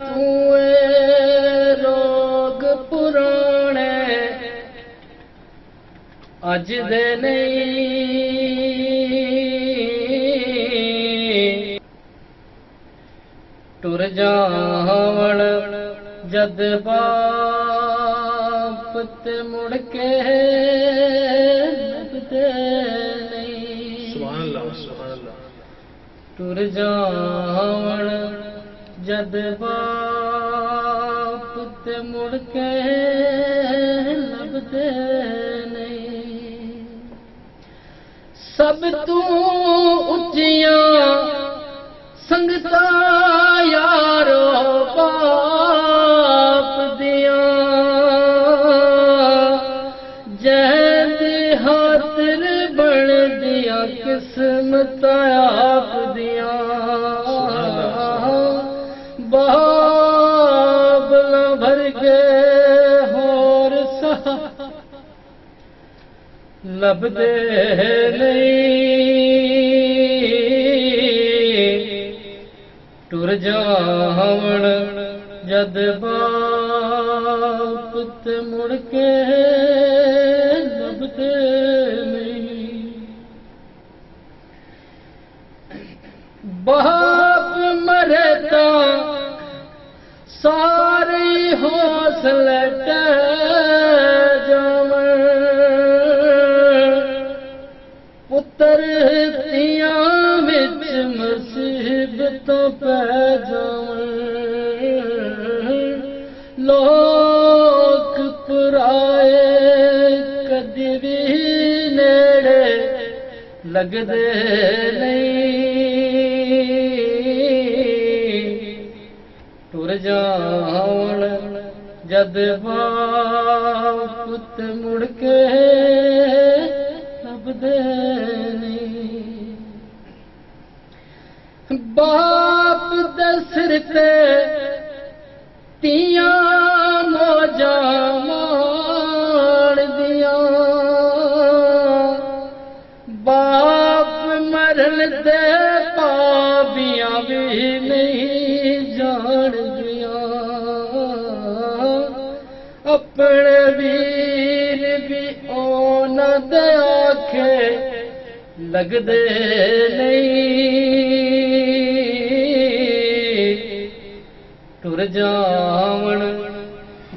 तूए रोग पुराने अज दे नहीं टुर जावण जद बाप ते मुड़ के लभदे नहीं। सुभान अल्लाह, सुभान अल्लाह। टुर जावण जद बाप ते मुड़ के लभदे नहीं। सब तू उच्चियां संगता यारो बाप दिया जैदी हातिर बन दिया किस्मत आप दिया। बाबला भर के होर सा लभदे नहीं टुर जावण जद बाप ते मुड़ के लभदे नहीं। बाप मरे ता सारे हौसले जावण पुत्र तियां विच मुसीबतों पै जावण। लोक पुराए कदी भी नेड़े लगदे नहीं टुर जावण जद बाप ते मुड़ के लभदे नहीं। बाप दे सिर ते तियां मौजां माण दियां बाप मरन दे पाबियां भी नहीं जान दियां। अपने वीर भी ओना दे आखे लगदे नहीं टुर जावण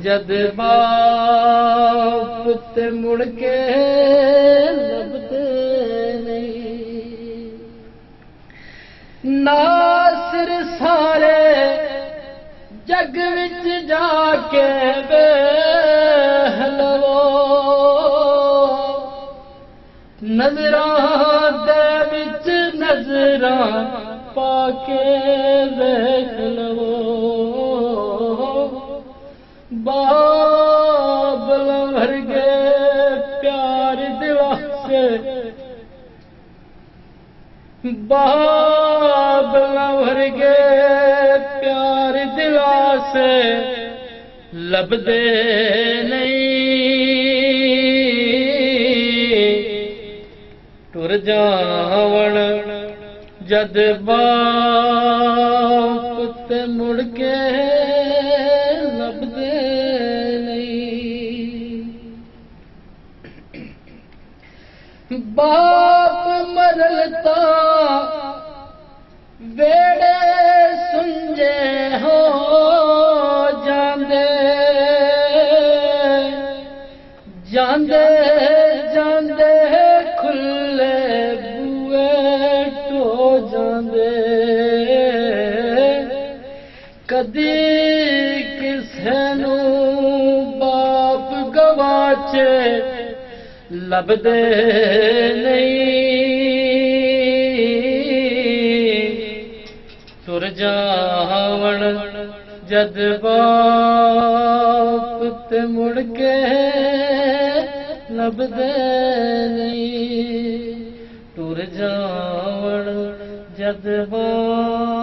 जद बाप ते मुड़ के लभदे नहीं। नासिर सारे जग विच जाके बेहलवो नजरां दे विच नजरां पाके देख लवो। बाबला भर गए प्यार दिला से बाबला भर गए प्यार दिला से लभदे नहीं टुर जावण जद बाप ते मुड़ के लभदे नहीं। बाप मरलता वेड़े सुंजे हो जांदे जांदे जांदे खुले जांदे कदी किसे नू बाप गवाचे लभदे नहीं टुर जावण जद बाप ते मुड़ के लभदे नहीं टुर जावण जद बाप